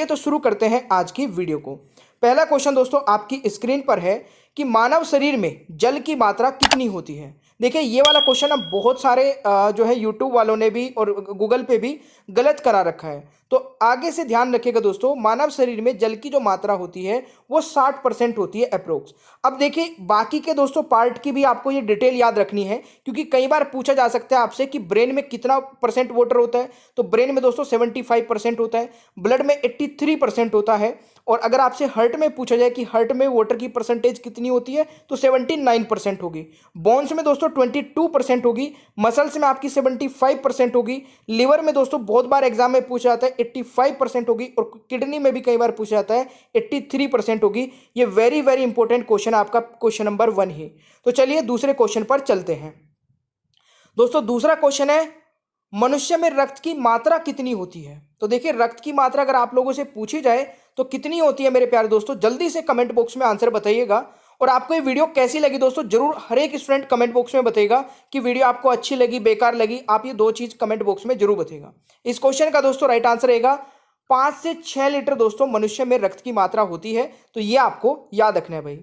है तो शुरू करते हैं आज की वीडियो को। पहला क्वेश्चन दोस्तों आपकी स्क्रीन पर है कि मानव शरीर में जल की मात्रा कितनी होती है। देखिए ये वाला क्वेश्चन अब बहुत सारे जो है यूट्यूब वालों ने भी और गूगल पे भी गलत करा रखा है, तो आगे से ध्यान रखिएगा दोस्तों। मानव शरीर में जल की जो मात्रा होती है वो 60% होती है अप्रोक्स। अब देखिए बाकी के दोस्तों पार्ट की भी आपको ये डिटेल याद रखनी है, क्योंकि कई बार पूछा जा सकता है आपसे कि ब्रेन में कितना परसेंट वाटर होता है। तो ब्रेन में दोस्तों 75% होता है, ब्लड में 83% होता है, और अगर आपसे हार्ट में पूछा जाए कि हार्ट में वाटर की परसेंटेज कितनी होती है तो 79% होगी। बोन्स में दोस्तों 22% होगी, मसल्स में आपकी 75% होगी, लिवर में दोस्तों बहुत बार एग्जाम में पूछा जाता है 85% होगी, और किडनी में भी कई बार पूछा जाता है 83% होगी। ये वेरी वेरी इंपॉर्टेंट क्वेश्चन आपका क्वेश्चन नंबर 1 है। तो चलिए दूसरे क्वेश्चन पर चलते हैं दोस्तों। दूसरा क्वेश्चन है मनुष्य में रक्त की मात्रा कितनी होती है। तो देखिए रक्त की मात्रा अगर आप लोगों से पूछी जाए तो कितनी होती है मेरे प्यारे दोस्तों, जल्दी से कमेंट बॉक्स में आंसर बताइएगा। और आपको ये वीडियो कैसी लगी दोस्तों जरूर हर एक स्टूडेंट कमेंट बॉक्स में बताएगा कि वीडियो आपको अच्छी लगी बेकार लगी। आप ये दो चीज कमेंट बॉक्स में जरूर बताइएगा। इस क्वेश्चन का दोस्तों राइट आंसर रहेगा 5 से 6 लीटर दोस्तों मनुष्य में रक्त की मात्रा होती है। तो ये आपको याद रखना है भाई।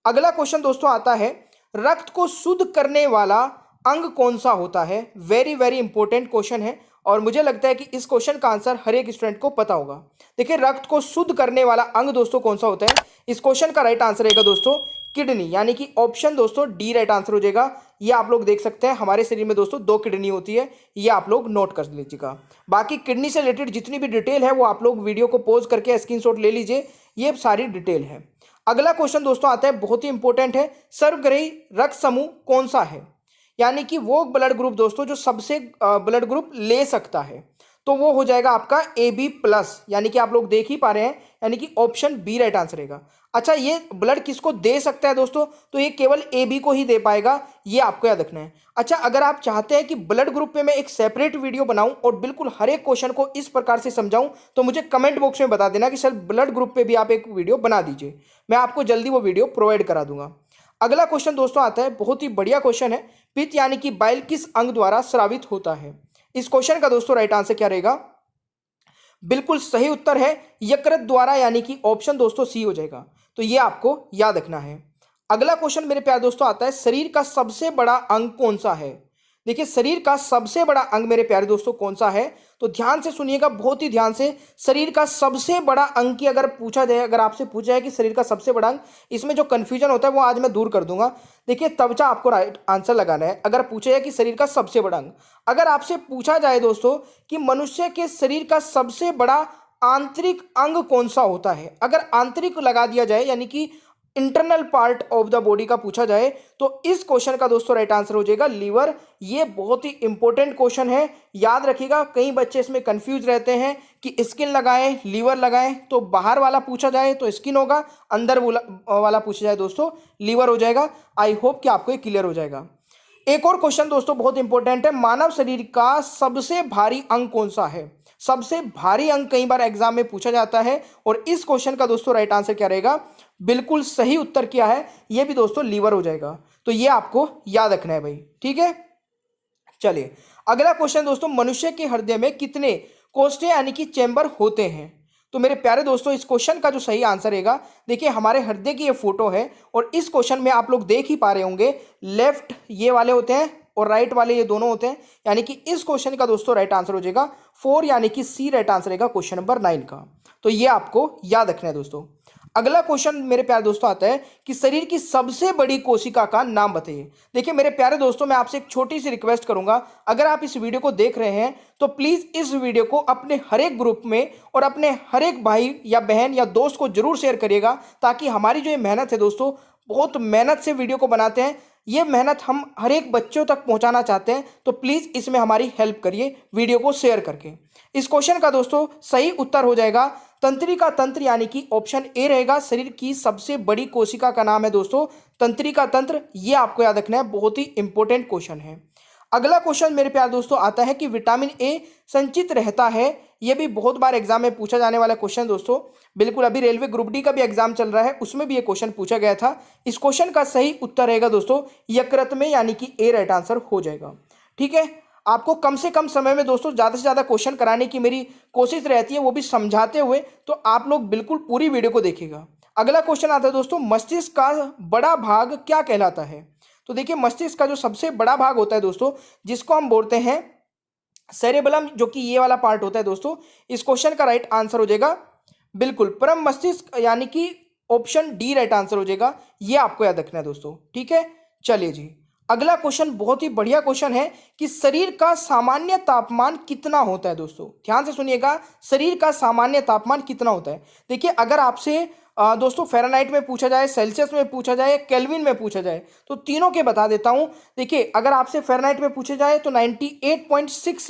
अगला क्वेश्चन दोस्तों आता है रक्त को शुद्ध करने वाला अंग कौन सा होता है। वेरी वेरी इंपॉर्टेंट क्वेश्चन है और मुझे लगता है कि इस क्वेश्चन का आंसर हर एक स्टूडेंट को पता होगा। देखिए रक्त को शुद्ध करने वाला अंग दोस्तों कौन सा होता है। इस क्वेश्चन का राइट आंसर रहेगा दोस्तों किडनी, यानी कि ऑप्शन दोस्तों डी राइट आंसर हो जाएगा। ये आप लोग देख सकते हैं हमारे शरीर में दोस्तों 2 किडनी होती है, ये आप लोग नोट कर लीजिएगा। बाकी किडनी से रिलेटेड जितनी भी डिटेल है वो आप लोग वीडियो को पॉज करके स्क्रीनशॉट ले लीजिए, ये सारी डिटेल है। अगला क्वेश्चन दोस्तों आता है बहुत ही इंपॉर्टेंट है, सर्वग्राही रक्त समूह कौन सा है, यानी कि वो ब्लड ग्रुप दोस्तों जो सबसे ब्लड ग्रुप ले सकता है। तो वो हो जाएगा आपका AB+, यानी कि आप लोग देख ही पा रहे हैं, यानी कि ऑप्शन बी राइट आंसर रहेगा। अच्छा ये ब्लड किसको दे सकता है दोस्तों, तो ये केवल AB को ही दे पाएगा, ये आपको याद रखना है। अच्छा अगर आप चाहते हैं कि ब्लड ग्रुप पे मैं एक सेपरेट वीडियो बनाऊं और बिल्कुल हर एक क्वेश्चन को इस प्रकार से समझाऊं, तो मुझे कमेंट बॉक्स में बता देना कि सर ब्लड ग्रुप पे भी आप एक वीडियो बना दीजिए, मैं आपको जल्दी वो वीडियो प्रोवाइड करा दूंगा। अगला क्वेश्चन दोस्तों आता है बहुत ही बढ़िया क्वेश्चन है, पित्त यानी कि बाइल किस अंग द्वारा स्रावित होता है। इस क्वेश्चन का दोस्तों राइट आंसर क्या रहेगा, बिल्कुल सही उत्तर है यकृत द्वारा, यानी कि ऑप्शन दोस्तों सी हो जाएगा। तो ये आपको याद रखना है। अगला क्वेश्चन मेरे प्यारे दोस्तों आता है शरीर का सबसे बड़ा अंग कौन सा है। देखिए शरीर का सबसे बड़ा अंग मेरे प्यारे दोस्तों कौन सा है, तो ध्यान से सुनिएगा बहुत ही ध्यान से। शरीर का सबसे बड़ा अंग की अगर पूछा जाए, अगर आपसे पूछा जाए कि शरीर का सबसे बड़ा अंग, इसमें जो कंफ्यूजन होता है वो आज मैं दूर कर दूंगा। देखिए तब आपको राइट आंसर लगाना है। अगर पूछा जाए कि शरीर का सबसे बड़ा अंग, अगर आपसे पूछा जाए दोस्तों कि मनुष्य के शरीर का सबसे बड़ा आंतरिक अंग कौन सा होता है, अगर आंतरिक लगा दिया जाए यानी कि internal part of the body का पूछा जाए, तो इस क्वेश्चन का दोस्तों राइट आंसर हो जाएगा लीवर। ये बहुत ही इंपॉर्टेंट क्वेश्चन है, याद रखिएगा। कई बच्चे इसमें कंफ्यूज रहते हैं कि स्किन लगाएं लीवर लगाएं, तो बाहर वाला पूछा जाए तो स्किन होगा, अंदर वाला पूछा जाए दोस्तों लीवर हो जाएगा। आई होप कि आपको ये क्लियर हो जाएगा। एक और क्वेश्चन दोस्तों बहुत इंपॉर्टेंट है, मानव शरीर का सबसे भारी अंग कौन सा है। सबसे भारी अंग कई बार एग्जाम में पूछा जाता है, और इस क्वेश्चन का दोस्तों राइट आंसर क्या रहेगा, बिल्कुल सही उत्तर क्या है, यह भी दोस्तों लीवर हो जाएगा। तो यह आपको याद रखना है भाई, ठीक है। चलिए अगला क्वेश्चन दोस्तों, मनुष्य के हृदय में कितने कोष्ठे यानी कि चैम्बर होते हैं। तो मेरे प्यारे दोस्तों इस क्वेश्चन का जो सही आंसर रहेगा, देखिए हमारे हृदय की ये फोटो है, और इस क्वेश्चन में आप लोग देख ही पा रहे होंगे लेफ्ट ये वाले होते हैं और राइट वाले ये दोनों होते हैं, यानी कि इस क्वेश्चन का दोस्तों राइट आंसर हो जाएगा 4, यानी कि सी राइट आंसर रहेगा क्वेश्चन नंबर 9 का। तो ये आपको याद रखना है दोस्तों। अगला क्वेश्चन मेरे प्यारे दोस्तों आता है कि शरीर की सबसे बड़ी कोशिका का नाम बताइए। देखिए मेरे प्यारे दोस्तों मैं आपसे एक छोटी सी रिक्वेस्ट करूंगा, अगर आप इस वीडियो को देख रहे हैं तो प्लीज इस वीडियो को अपने हर एक ग्रुप में और अपने हर एक भाई या बहन या दोस्त को जरूर शेयर करिएगा, ताकि हमारी जो ये मेहनत है दोस्तों, बहुत मेहनत से वीडियो को बनाते हैं, ये मेहनत हम हर एक बच्चों तक पहुंचाना चाहते हैं। तो प्लीज इसमें हमारी हेल्प करिए वीडियो को शेयर करके। इस क्वेश्चन का दोस्तों सही उत्तर हो जाएगा तंत्रिका तंत्र, यानी कि ऑप्शन ए रहेगा। शरीर की सबसे बड़ी कोशिका का नाम है दोस्तों तंत्रिका तंत्र, ये आपको याद रखना है, बहुत ही इंपॉर्टेंट क्वेश्चन है। अगला क्वेश्चन मेरे प्यारे दोस्तों आता है कि विटामिन ए संचित रहता है। यह भी बहुत बार एग्जाम में पूछा जाने वाला क्वेश्चन दोस्तों, बिल्कुल अभी रेलवे ग्रुप डी का भी एग्जाम चल रहा है, उसमें भी ये क्वेश्चन पूछा गया था। इस क्वेश्चन का सही उत्तर रहेगा दोस्तों यकृत में, यानी कि ए राइट आंसर हो जाएगा, ठीक है। आपको कम से कम समय में दोस्तों ज़्यादा से ज़्यादा क्वेश्चन कराने की मेरी कोशिश रहती है, वो भी समझाते हुए। तो आप लोग बिल्कुल पूरी वीडियो को देखिएगा। अगला क्वेश्चन आता है दोस्तों, मस्तिष्क का बड़ा भाग क्या कहलाता है? तो देखिए मस्तिष्क का जो सबसे बड़ा भाग होता है दोस्तों, जिसको हम बोलते हैं सेरेबलम, जो कि ये वाला पार्ट होता है दोस्तों, इस क्वेश्चन का राइट आंसर हो जाएगा बिल्कुल परम मस्तिष्क, यानी कि ऑप्शन डी राइट आंसर हो जाएगा। ये आपको याद रखना है दोस्तों, ठीक है। चलिए जी, अगला क्वेश्चन बहुत ही बढ़िया क्वेश्चन है कि शरीर का सामान्य तापमान कितना होता है? दोस्तों ध्यान से सुनिएगा, शरीर का सामान्य तापमान कितना होता है? देखिए अगर आपसे दोस्तों फ़ारेनहाइट में पूछा जाए, सेल्सियस में पूछा जाए, केल्विन में पूछा जाए, तो तीनों के बता देता हूं। देखिए अगर आपसे फ़ारेनहाइट में पूछा जाए तो 98.6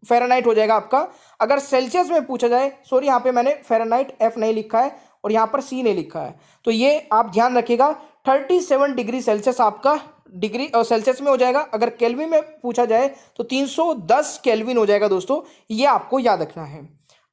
फ़ारेनहाइट हो जाएगा आपका। अगर सेल्सियस में पूछा जाए, सॉरी यहाँ पे मैंने फ़ारेनहाइट एफ नहीं लिखा है और यहाँ पर सी नहीं लिखा है, तो ये आप ध्यान रखिएगा। 37 डिग्री सेल्सियस आपका डिग्री और सेल्सियस में हो जाएगा। अगर केल्विन में पूछा जाए तो 310 केल्विन हो जाएगा दोस्तों, ये आपको याद रखना है।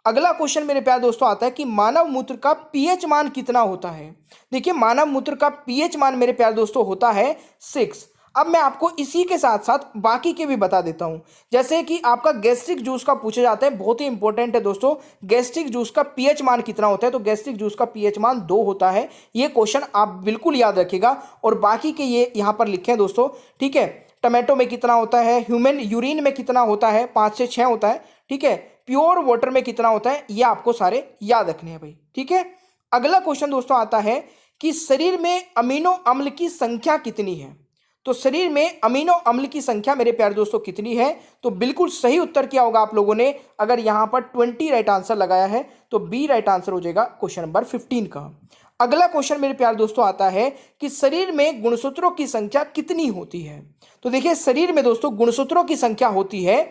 अगला क्वेश्चन मेरे प्यारे दोस्तों आता है कि मानव मूत्र का पीएच मान कितना होता है? देखिए मानव मूत्र का पीएच मान मेरे प्यारे दोस्तों होता है 6। अब मैं आपको इसी के साथ साथ बाकी के भी बता देता हूं। जैसे कि आपका गैस्ट्रिक जूस का पूछा जाता है, बहुत ही इंपॉर्टेंट है दोस्तों, गैस्ट्रिक जूस का पीएच मान कितना होता है? तो गैस्ट्रिक जूस का पीएच मान 2 होता है। ये क्वेश्चन आप बिल्कुल याद रखिएगा। और बाकी के ये यहां पर लिखे हैं दोस्तों, ठीक है। टमाटो में कितना होता है, ह्यूमन यूरिन में कितना होता है, 5 से 6 होता है, ठीक है। प्योर वाटर में कितना होता है, ये आपको सारे याद रखने हैं भाई, ठीक है। अगला क्वेश्चन दोस्तों आता है कि शरीर में अमीनो अम्ल की संख्या कितनी है? तो शरीर में अमीनो अम्ल की संख्या मेरे प्यारे दोस्तों कितनी है? तो बिल्कुल सही उत्तर किया होगा आप लोगों ने। अगर यहां पर 20 राइट आंसर लगाया है तो बी राइट आंसर हो जाएगा क्वेश्चन नंबर 15 का। अगला क्वेश्चन मेरे प्यारे दोस्तों आता है कि शरीर में गुणसूत्रों की संख्या कितनी होती है? तो देखिए शरीर में दोस्तों गुणसूत्रों की संख्या होती है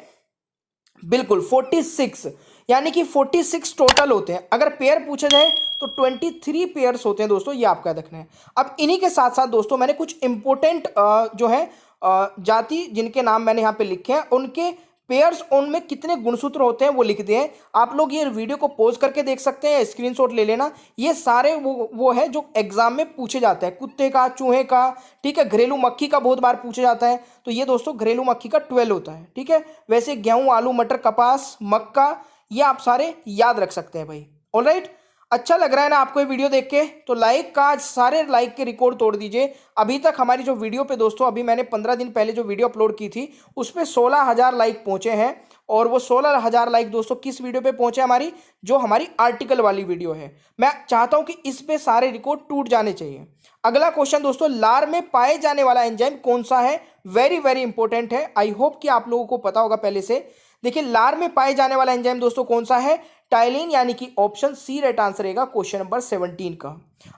बिल्कुल 46, यानी कि 46 टोटल होते हैं। अगर पेयर पूछा जाए तो 23 पेयर्स होते हैं दोस्तों, ये आपका रखना है। अब इन्हीं के साथ साथ दोस्तों मैंने कुछ इंपॉर्टेंट जो है जाति जिनके नाम मैंने यहाँ पे लिखे हैं, उनके पेयर्स, उनमें कितने गुणसूत्र होते हैं वो लिख दिए हैं। आप लोग ये वीडियो को पॉज करके देख सकते हैं, स्क्रीनशॉट ले लेना। ये सारे वो है जो एग्जाम में पूछे जाते हैं, कुत्ते का, चूहे का, ठीक है। घरेलू मक्खी का बहुत बार पूछा जाता है, तो ये दोस्तों घरेलू मक्खी का 12 होता है, ठीक है। वैसे गेहूं, आलू, मटर, कपास, मक्का, ये आप सारे याद रख सकते हैं भाई। ऑलराइट, अच्छा लग रहा है ना आपको ये वीडियो देख के? तो लाइक का आज सारे लाइक के रिकॉर्ड तोड़ दीजिए। अभी तक हमारी जो वीडियो पे दोस्तों, अभी मैंने 15 दिन पहले जो वीडियो अपलोड की थी उस पर 16,000 लाइक पहुंचे हैं। और वो 16,000 लाइक दोस्तों किस वीडियो पे पहुंचे? हमारी जो हमारी आर्टिकल वाली वीडियो है। मैं चाहता हूं कि इस पे सारे रिकॉर्ड टूट जाने चाहिए। अगला क्वेश्चन दोस्तों, लार में पाए जाने वाला एंजाइम कौन सा है? वेरी वेरी इंपॉर्टेंट है, आई होप कि आप लोगों को पता होगा पहले से। देखिए लार में पाए जाने वाला एंजाइम दोस्तों कौन सा है? टाइलिन, यानी कि ऑप्शन सी राइट आंसर रहेगा क्वेश्चन नंबर 17 का।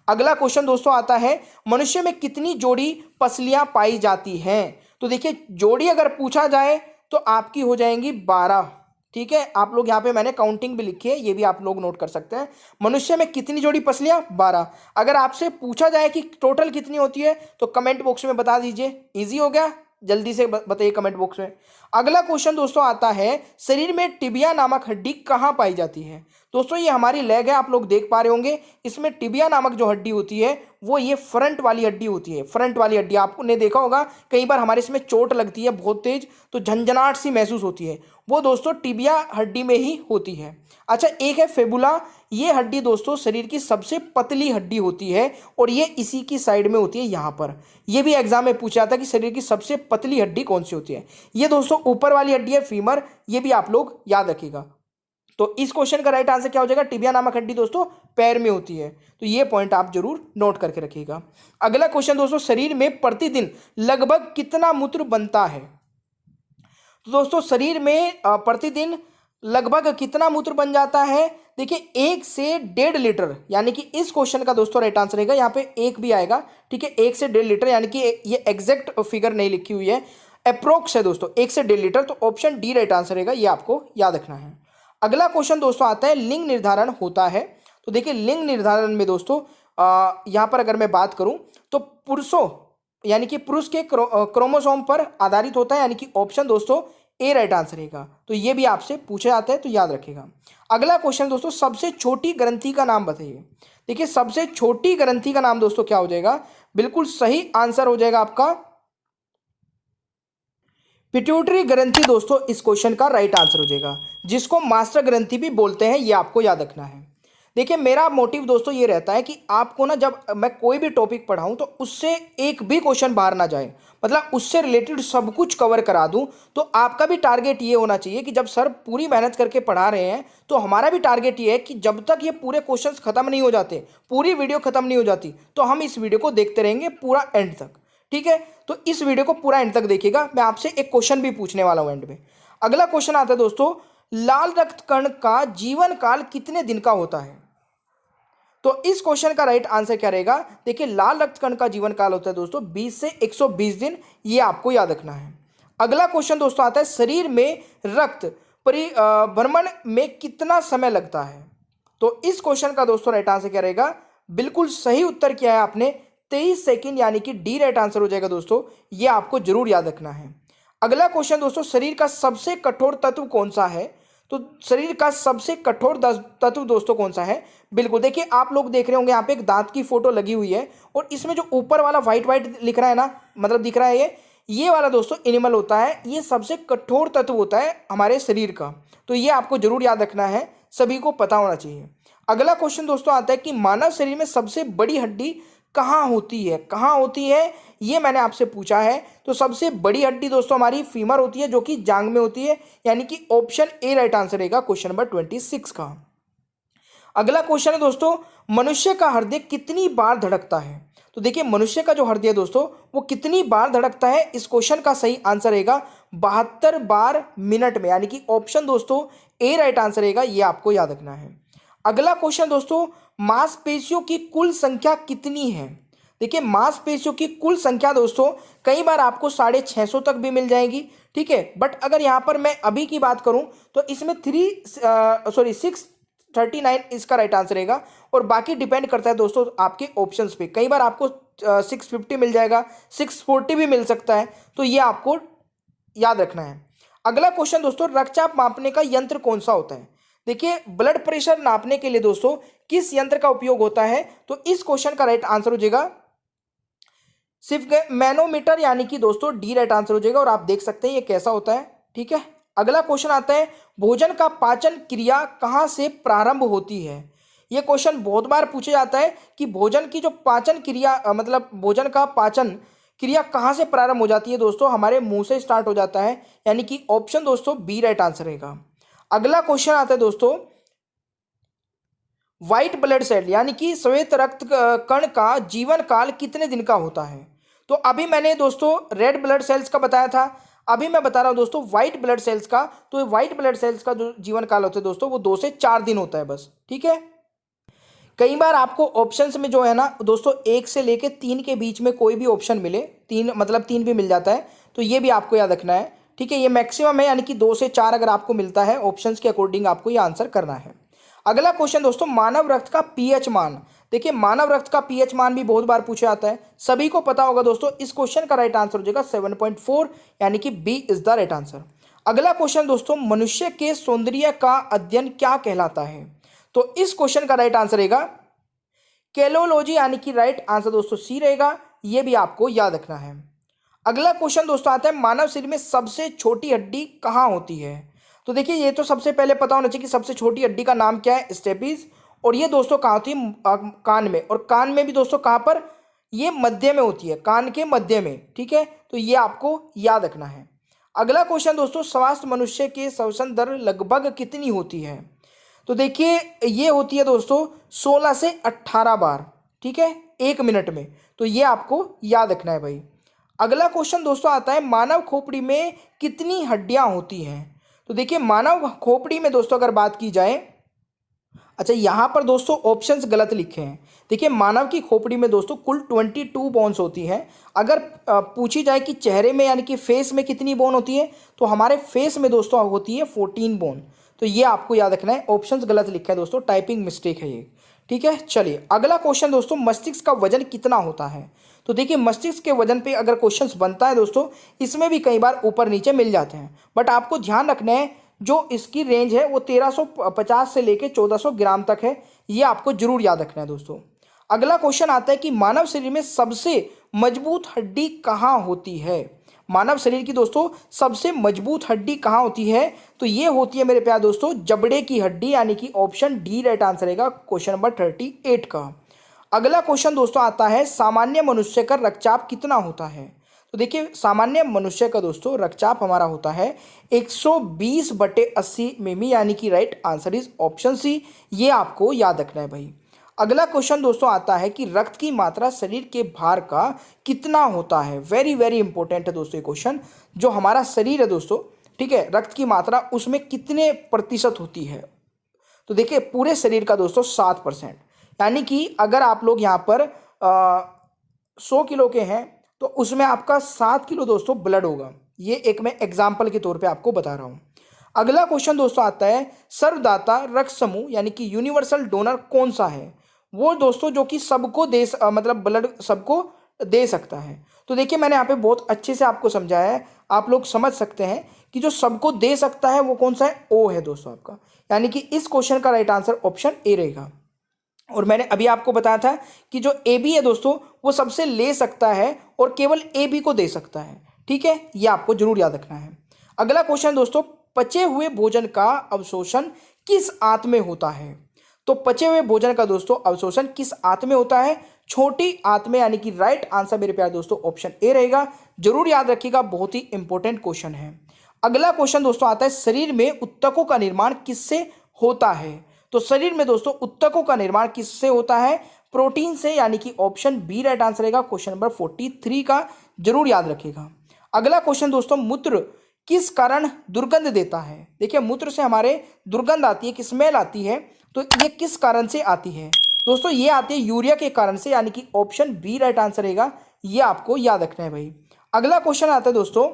अगला क्वेश्चन दोस्तों आता है, मनुष्य में कितनी जोड़ी पसलियां पाई जाती हैं? तो देखिए जोड़ी अगर पूछा जाए तो आपकी हो जाएंगी 12, ठीक है। आप लोग यहाँ पे मैंने काउंटिंग भी लिखी है, ये भी आप लोग नोट कर सकते हैं। मनुष्य में कितनी जोड़ी पसलियां? 12। अगर आपसे पूछा जाए कि टोटल कितनी होती है तो कमेंट बॉक्स में बता दीजिए। इजी हो गया, जल्दी से बताइए कमेंट बॉक्स में। अगला क्वेश्चन दोस्तों आता है, शरीर में टिबिया नामक हड्डी कहाँ पाई जाती है? दोस्तों ये हमारी लेग है, आप लोग देख पा रहे होंगे। इसमें टिबिया नामक जो हड्डी होती है वो ये फ्रंट वाली हड्डी होती है। फ्रंट वाली हड्डी आपने देखा होगा, कई बार हमारे इसमें चोट लगती है बहुत तेज, तो झंझनाहट सी महसूस होती है, वो दोस्तों टिबिया हड्डी में ही होती है। अच्छा, एक है फेबुला। ये हड्डी दोस्तों शरीर की सबसे पतली हड्डी होती है और ये इसी की साइड में होती है यहाँ पर। ये भी एग्जाम में पूछा जाता है कि शरीर की सबसे पतली हड्डी कौन सी होती है। ये दोस्तों ऊपर वाली हड्डी है फीमर, ये भी आप लोग याद रखिएगा। तो इस क्वेश्चन का राइट आंसर क्या हो जाएगा? टिबिया नामक हड्डी दोस्तों पैर में होती है, तो ये पॉइंट आप जरूर नोट करके रखिएगा। अगला क्वेश्चन दोस्तों, शरीर में प्रतिदिन लगभग कितना मूत्र बनता है? तो दोस्तों शरीर में प्रतिदिन लगभग कितना मूत्र बन जाता है? देखिए 1 से 1.5 लीटर, यानी कि इस क्वेश्चन का दोस्तों राइट आंसर रहेगा, यहाँ पे 1 भी आएगा, ठीक है। 1 से 1.5 लीटर, यानी कि ये एग्जैक्ट फिगर नहीं लिखी हुई है, अप्रोक्स है दोस्तों, 1 से 1.5 लीटर। तो ऑप्शन डी राइट आंसर रहेगा, ये आपको याद रखना है। अगला क्वेश्चन दोस्तों आता है, लिंग निर्धारण होता है। तो देखिए लिंग निर्धारण में दोस्तों यहाँ पर अगर मैं बात करूँ तो पुरुषों, यानी कि पुरुष के क्रोमोसोम पर आधारित होता है, यानी कि ऑप्शन दोस्तों ए राइट आंसर रहेगा। तो ये भी आपसे पूछा जाता है, तो याद रखिएगा। अगला क्वेश्चन दोस्तों, सबसे छोटी ग्रंथि का नाम बताइए। देखिए सबसे छोटी ग्रंथि का नाम दोस्तों क्या हो जाएगा? बिल्कुल सही आंसर हो जाएगा आपका पिट्यूटरी ग्रंथि दोस्तों इस क्वेश्चन का राइट आंसर हो जाएगा, जिसको मास्टर ग्रंथि भी बोलते हैं, ये आपको याद रखना है। देखिए मेरा मोटिव दोस्तों ये रहता है कि आपको ना जब मैं कोई भी टॉपिक पढ़ाऊं तो उससे एक भी क्वेश्चन बाहर ना जाए, मतलब उससे रिलेटेड सब कुछ कवर करा दूं। तो आपका भी टारगेट ये होना चाहिए कि जब सर पूरी मेहनत करके पढ़ा रहे हैं तो हमारा भी टारगेट ये है कि जब तक ये पूरे क्वेश्चंस खत्म नहीं हो जाते, पूरी वीडियो खत्म नहीं हो जाती, तो हम इस वीडियो को देखते रहेंगे पूरा एंड तक। ठीक है, तो इस वीडियो को पूरा एंड तक देखिएगा। मैं आपसे एक क्वेश्चन भी पूछने वाला हूं एंड में। अगला क्वेश्चन आता है दोस्तों, लाल रक्त कण का जीवन काल कितने दिन का होता है? तो इस क्वेश्चन का राइट आंसर क्या रहेगा? देखिए लाल रक्त कण का जीवन काल होता है दोस्तों 20 से 120 दिन, ये आपको याद रखना है। अगला क्वेश्चन दोस्तों आता है, शरीर में रक्त परिभ्रमण में कितना समय लगता है? तो इस क्वेश्चन का दोस्तों राइट आंसर क्या रहेगा? बिल्कुल सही उत्तर किया है आपने, 23 सेकेंड, यानी कि डी राइट आंसर हो जाएगा दोस्तों, ये आपको जरूर याद रखना है। अगला क्वेश्चन दोस्तों, शरीर का सबसे कठोर तत्व कौन सा है? तो शरीर का सबसे कठोर तत्व दोस्तों कौन सा है? बिल्कुल देखिए आप लोग देख रहे होंगे यहाँ पे एक दांत की फोटो लगी हुई है, और इसमें जो ऊपर वाला व्हाइट व्हाइट लिख रहा है ना, मतलब दिख रहा है ये वाला दोस्तों एनिमल होता है, ये सबसे कठोर तत्व होता है हमारे शरीर का। तो ये आपको जरूर याद रखना है, सभी को पता होना चाहिए। अगला क्वेश्चन दोस्तों आता है कि मानव शरीर में सबसे बड़ी हड्डी कहाँ होती है? कहाँ होती है ये मैंने आपसे पूछा है। तो सबसे बड़ी हड्डी दोस्तों हमारी फीमर होती है, जो कि जांग में होती है, यानी कि ऑप्शन ए राइट आंसर रहेगा क्वेश्चन नंबर 26 का। अगला क्वेश्चन है दोस्तों, मनुष्य का हृदय कितनी बार धड़कता है? तो देखिए मनुष्य का जो हृदय है दोस्तों वो कितनी बार धड़कता है, इस क्वेश्चन का सही आंसर रहेगा 72 बार मिनट में, यानी कि ऑप्शन दोस्तों ए राइट आंसर रहेगा, ये आपको याद रखना है। अगला क्वेश्चन दोस्तों, मांसपेशियों की कुल संख्या कितनी है? देखिए मांसपेशियों की कुल संख्या दोस्तों कई बार आपको 650 तक भी मिल जाएगी, ठीक है, बट अगर यहाँ पर मैं अभी की बात करूं तो इसमें 639 इसका राइट आंसर रहेगा, और बाकी डिपेंड करता है दोस्तों आपके ऑप्शंस पे। कई बार आपको 650 मिल जाएगा, 640 भी मिल सकता है, तो ये आपको याद रखना है। अगला क्वेश्चन दोस्तों, रक्तचाप मापने का यंत्र कौन सा होता है? देखिए ब्लड प्रेशर नापने के लिए दोस्तों किस यंत्र का उपयोग होता है? तो इस क्वेश्चन का राइट आंसर हो जाएगा सिर्फ मैनोमीटर, यानी कि दोस्तों डी राइट आंसर हो जाएगा, और आप देख सकते हैं ये कैसा होता है। ठीक है, अगला क्वेश्चन आता है, भोजन का पाचन क्रिया कहाँ से प्रारंभ होती है? ये क्वेश्चन बहुत बार पूछा जाता है कि भोजन की जो पाचन क्रिया मतलब भोजन का पाचन क्रिया कहाँ से प्रारंभ हो जाती है? दोस्तों हमारे मुंह से स्टार्ट हो जाता है, यानी कि ऑप्शन दोस्तों बी राइट आंसर रहेगा। अगला क्वेश्चन आता है दोस्तों, व्हाइट ब्लड सेल यानी कि श्वेत रक्त कण का जीवन काल कितने दिन का होता है? तो अभी मैंने दोस्तों रेड ब्लड सेल्स का बताया था, अभी मैं बता रहा हूं दोस्तों व्हाइट ब्लड सेल्स का। तो व्हाइट ब्लड सेल्स का जो जीवन काल होता है दोस्तों वो 2 से 4 दिन होता है बस। ठीक है, कई बार आपको ऑप्शंस में जो है ना दोस्तों 1 से लेके 3 के बीच में कोई भी ऑप्शन मिले, 3 मतलब 3 भी मिल जाता है, तो ये भी आपको याद रखना है। ठीक है, ये मैक्सिमम है, यानी कि 2 से 4 अगर आपको मिलता है ऑप्शंस के अकॉर्डिंग आपको ये आंसर करना है। अगला क्वेश्चन दोस्तों, मानव रक्त का पीएच मान। देखिए मानव रक्त का पीएच मान भी बहुत बार पूछा जाता है, सभी को पता होगा दोस्तों। इस क्वेश्चन का राइट आंसर हो जाएगा 7.4, यानी कि B is the right answer. अगला क्वेश्चन दोस्तों, मनुष्य के सौंदर्य का अध्ययन क्या कहलाता है? तो इस क्वेश्चन का राइट आंसर रहेगा कैलोलॉजी, यानी कि राइट आंसर दोस्तों सी रहेगा, यह भी आपको याद रखना है। अगला क्वेश्चन दोस्तों आता है, मानव शरीर में सबसे छोटी हड्डी कहाँ होती है? तो देखिए ये तो सबसे पहले पता होना चाहिए कि सबसे छोटी हड्डी का नाम क्या है, स्टेपिस, और ये दोस्तों कहाँ होती है? कान में, और कान में भी दोस्तों कहाँ पर? ये मध्य में होती है, कान के मध्य में। ठीक है, तो ये आपको याद रखना है। अगला क्वेश्चन दोस्तों, स्वास्थ्य मनुष्य के श्वसन दर लगभग कितनी होती है? तो देखिए ये होती है दोस्तों 16 से 18 बार, ठीक है, 1 मिनट में, तो ये आपको याद रखना है भाई। अगला क्वेश्चन दोस्तों आता है, मानव खोपड़ी में कितनी हड्डियां होती हैं? तो देखिए मानव खोपड़ी में दोस्तों अगर बात की जाए, अच्छा यहाँ पर दोस्तों ऑप्शंस गलत लिखे हैं। देखिए मानव की खोपड़ी में दोस्तों कुल 22 बोन्स होती हैं। अगर पूछी जाए कि चेहरे में यानी कि फेस में कितनी बोन होती है, तो हमारे फेस में दोस्तों होती है 14 बोन। तो ये आपको याद रखना है, ऑप्शंस गलत लिखा है दोस्तों, टाइपिंग मिस्टेक है ये। ठीक है, चलिए अगला क्वेश्चन दोस्तों, मस्तिष्क का वजन कितना होता है? तो देखिए मस्तिष्क के वजन पे अगर क्वेश्चंस बनता है दोस्तों, इसमें भी कई बार ऊपर नीचे मिल जाते हैं, बट आपको ध्यान रखना है जो इसकी रेंज है वो 1350 से लेके 1400 ग्राम तक है, ये आपको जरूर याद रखना है दोस्तों। अगला क्वेश्चन आता है कि मानव शरीर में सबसे मजबूत हड्डी कहाँ होती है? मानव शरीर की दोस्तों सबसे मजबूत हड्डी कहाँ होती है? तो ये होती है मेरे प्यारे दोस्तों जबड़े की हड्डी, यानी कि ऑप्शन डी राइट आंसर रहेगा क्वेश्चन नंबर 38 का। अगला क्वेश्चन दोस्तों आता है, सामान्य मनुष्य का रक्तचाप कितना होता है? तो देखिए सामान्य मनुष्य का दोस्तों रक्तचाप हमारा होता है 120/80 मिमी, यानी कि right answer is option C. ये आपको याद रखना है भाई। अगला क्वेश्चन दोस्तों आता है कि रक्त की मात्रा शरीर के भार का कितना होता है? वेरी वेरी इंपॉर्टेंट है दोस्तों ये क्वेश्चन। जो हमारा शरीर है दोस्तों, ठीक है, रक्त की मात्रा उसमें कितने प्रतिशत होती है? तो देखिए पूरे शरीर का दोस्तों 7%, यानी कि अगर आप लोग यहाँ पर 100 किलो के हैं तो उसमें आपका 7 किलो दोस्तों ब्लड होगा। ये एक मैं एग्जाम्पल के तौर पे आपको बता रहा हूँ। अगला क्वेश्चन दोस्तों आता है, सर्वदाता रक्त समूह यानी कि यूनिवर्सल डोनर कौन सा है? वो दोस्तों जो कि सबको मतलब ब्लड सबको दे सकता है। तो देखिए मैंने यहाँ पे बहुत अच्छे से आपको समझाया है, आप लोग समझ सकते हैं कि जो सबको दे सकता है वो कौन सा है? ओ है दोस्तों आपका, यानी कि इस क्वेश्चन का राइट आंसर ऑप्शन ए रहेगा। और मैंने अभी आपको बताया था कि जो ए बी है दोस्तों वो सबसे ले सकता है और केवल ए बी को दे सकता है, ठीक है, ये आपको जरूर याद रखना है। अगला क्वेश्चन दोस्तों, पचे हुए भोजन का अवशोषण किस आंत में होता है? तो पचे हुए भोजन का दोस्तों अवशोषण किस आंत में होता है? छोटी आंत में, यानी कि राइट आंसर मेरे प्यारे दोस्तों ऑप्शन ए रहेगा। जरूर याद रखिएगा, बहुत ही इंपॉर्टेंट क्वेश्चन है। अगला क्वेश्चन दोस्तों आता है, शरीर में ऊतकों का निर्माण किससे होता है? तो शरीर में दोस्तों ऊतकों का निर्माण किससे होता है? प्रोटीन से, यानी कि ऑप्शन बी राइट आंसर रहेगा क्वेश्चन नंबर 43 का। जरूर याद रखिएगा। अगला क्वेश्चन दोस्तों, मूत्र किस कारण दुर्गंध देता है? देखिए मूत्र से हमारे दुर्गंध आती है, कि स्मेल आती है, तो ये किस कारण से आती है? दोस्तों ये आती है यूरिया के कारण से, यानी कि ऑप्शन बी राइट आंसर रहेगा। ये आपको याद रखना है भाई। अगला क्वेश्चन आता है दोस्तों,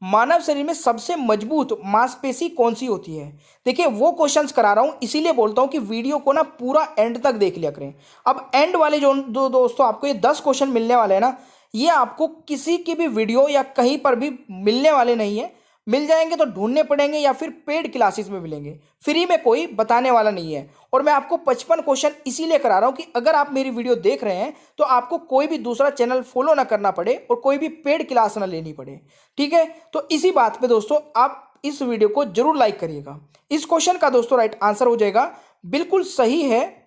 मानव शरीर में सबसे मजबूत मांसपेशी कौन सी होती है? देखिए वो क्वेश्चंस करा रहा हूं, इसीलिए बोलता हूं कि वीडियो को ना पूरा एंड तक देख लिया करें। अब एंड वाले जो दोस्तों आपको ये 10 क्वेश्चन मिलने वाले हैं ना, ये आपको किसी की भी वीडियो या कहीं पर भी मिलने वाले नहीं है। मिल जाएंगे तो ढूंढने पड़ेंगे या फिर पेड क्लासेस में मिलेंगे, फ्री में कोई बताने वाला नहीं है। और मैं आपको 55 क्वेश्चन इसीलिए करा रहा हूं कि अगर आप मेरी वीडियो देख रहे हैं तो आपको कोई भी दूसरा चैनल फॉलो ना करना पड़े और कोई भी पेड क्लास ना लेनी पड़े, ठीक है। तो इसी बात पे दोस्तों आप इस वीडियो को जरूर लाइक करिएगा। इस क्वेश्चन का दोस्तों राइट आंसर हो जाएगा, बिल्कुल सही है,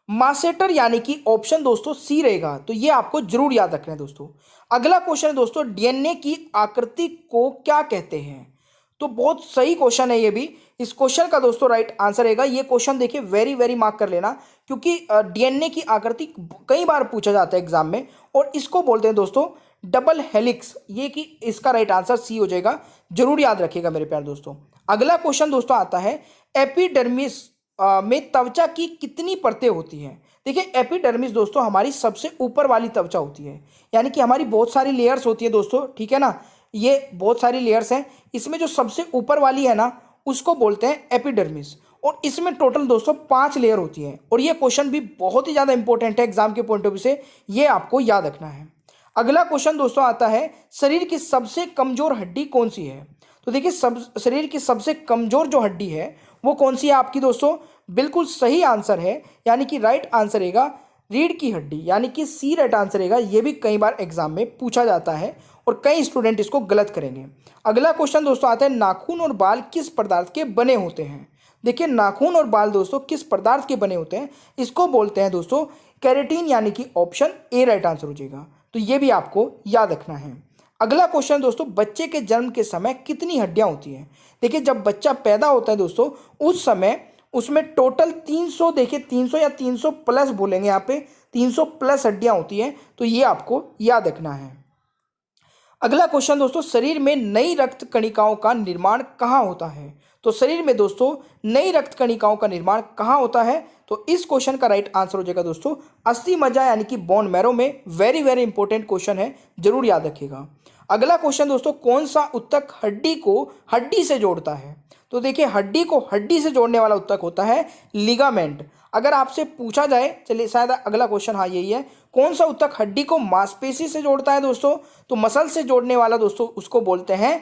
मासेटर, यानी कि ऑप्शन दोस्तों सी रहेगा। तो ये आपको जरूर याद रखना है दोस्तों। अगला क्वेश्चन है दोस्तों, डीएनए की आकृति को क्या कहते हैं? तो बहुत सही क्वेश्चन है ये भी। इस क्वेश्चन का दोस्तों राइट आंसर रहेगा, ये क्वेश्चन देखिए वेरी वेरी मार्क कर लेना, क्योंकि डीएनए की आकृति कई बार पूछा जाता है एग्जाम में, और इसको बोलते हैं दोस्तों डबल हेलिक्स। ये कि इसका राइट आंसर सी हो जाएगा। जरूर याद रखिएगा मेरे प्यारे दोस्तों। अगला क्वेश्चन दोस्तों आता है, एपिडर्मिस में त्वचा की कितनी परतें होती हैं? देखिए एपिडर्मिस दोस्तों हमारी सबसे ऊपर वाली त्वचा होती है, यानी कि हमारी बहुत सारी लेयर्स होती है दोस्तों, ठीक है ना, ये बहुत सारी लेयर्स हैं। इसमें जो सबसे ऊपर वाली है ना उसको बोलते हैं एपिडर्मिस, और इसमें टोटल दोस्तों 5 लेयर होती है। और ये क्वेश्चन भी बहुत ही ज़्यादा इंपॉर्टेंट है एग्जाम के पॉइंट ऑफ व्यू से, ये आपको याद रखना है। अगला क्वेश्चन दोस्तों आता है, शरीर की सबसे कमजोर हड्डी कौन सी है? तो देखिए शरीर की सबसे कमजोर जो हड्डी है वो कौन सी है आपकी दोस्तों? बिल्कुल सही आंसर है, यानी कि राइट आंसर रहेगा रीढ़ की हड्डी, यानी कि सी राइट आंसर रहेगा। ये भी कई बार एग्जाम में पूछा जाता है और कई स्टूडेंट इसको गलत करेंगे। अगला क्वेश्चन दोस्तों आता है, नाखून और बाल किस पदार्थ के बने होते हैं? देखिए नाखून और बाल दोस्तों किस पदार्थ के बने होते हैं? इसको बोलते हैं दोस्तों केराटिन, यानी कि ऑप्शन ए राइट आंसर हो जाएगा। तो ये भी आपको याद रखना है। अगला क्वेश्चन दोस्तों, बच्चे के जन्म के समय कितनी हड्डियां होती हैं? देखिए जब बच्चा पैदा होता है दोस्तों उस समय उसमें टोटल 300, देखिए 300 या 300 प्लस बोलेंगे, यहाँ पे 300 प्लस हड्डियां होती हैं। तो ये आपको याद रखना है। अगला क्वेश्चन दोस्तों, शरीर में नई रक्त कणिकाओं का निर्माण कहाँ होता है? तो शरीर में दोस्तों नई रक्त कणिकाओं का निर्माण कहाँ होता है? तो इस क्वेश्चन का राइट आंसर हो जाएगा दोस्तों अस्थि मज्जा, यानी कि बोन मैरो में। वेरी वेरी इंपॉर्टेंट क्वेश्चन है, जरूर याद रखिएगा। अगला क्वेश्चन दोस्तों, कौन सा ऊतक हड्डी को हड्डी से जोड़ता है? तो देखिए हड्डी को हड्डी से जोड़ने वाला ऊतक होता है लिगामेंट। अगर आपसे पूछा जाए, चलिए शायद अगला क्वेश्चन हाँ यही है, कौन सा ऊतक हड्डी को मांसपेशी से जोड़ता है दोस्तों? तो मसल से जोड़ने वाला दोस्तों उसको बोलते हैं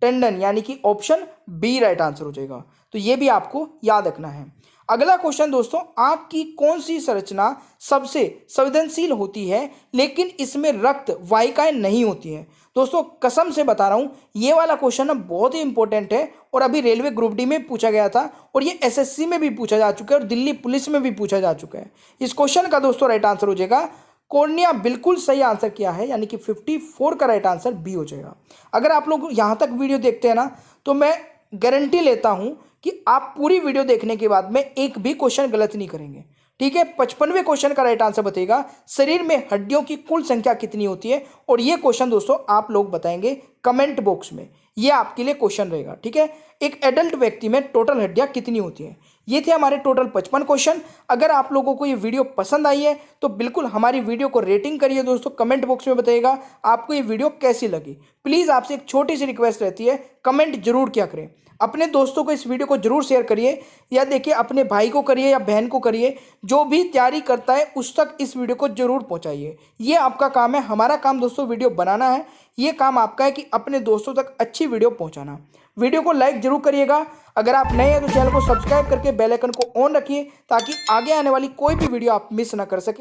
टेंडन, यानी कि ऑप्शन बी राइट आंसर हो जाएगा। तो ये भी आपको याद रखना है। अगला क्वेश्चन दोस्तों, आंख की कौन सी संरचना सबसे संवेदनशील होती है लेकिन इसमें रक्त वाहिकाएं नहीं होती हैं? दोस्तों कसम से बता रहा हूं, ये वाला क्वेश्चन ना बहुत ही इंपॉर्टेंट है और अभी रेलवे ग्रुप डी में पूछा गया था और ये एसएससी में भी पूछा जा चुका है और दिल्ली पुलिस में भी पूछा जा चुका है। इस क्वेश्चन का दोस्तों राइट आंसर हो जाएगा कॉर्निया। बिल्कुल सही आंसर किया है, यानी कि 54 का राइट आंसर बी हो जाएगा। अगर आप लोग यहां तक वीडियो देखते हैं ना, तो मैं गारंटी लेता हूं कि आप पूरी वीडियो देखने के बाद में एक भी क्वेश्चन गलत नहीं करेंगे। ठीक है, 55वें क्वेश्चन का राइट आंसर बताइएगा, शरीर में हड्डियों की कुल संख्या कितनी होती है? और ये क्वेश्चन दोस्तों आप लोग बताएंगे कमेंट बॉक्स में, ये आपके लिए क्वेश्चन रहेगा। ठीक है, एक एडल्ट व्यक्ति में टोटल हड्डियां कितनी होती हैं? ये थे हमारे टोटल 55 क्वेश्चन। अगर आप लोगों को ये वीडियो पसंद आई है तो बिल्कुल हमारी वीडियो को रेटिंग करिए दोस्तों, कमेंट बॉक्स में बताइएगा आपको ये वीडियो कैसी लगी। प्लीज़ आपसे एक छोटी सी रिक्वेस्ट रहती है, कमेंट जरूर किया करें। अपने दोस्तों को इस वीडियो को जरूर शेयर करिए, या देखिए अपने भाई को करिए या बहन को करिए, जो भी तैयारी करता है उस तक इस वीडियो को जरूर पहुंचाइए। ये आपका काम है, हमारा काम दोस्तों वीडियो बनाना है, ये काम आपका है कि अपने दोस्तों तक अच्छी वीडियो पहुंचाना। वीडियो को लाइक जरूर करिएगा। अगर आप नए हैं तो चैनल को सब्सक्राइब करके बेल आइकन को ऑन रखिए ताकि आगे आने वाली कोई भी वीडियो आप मिस ना कर सके।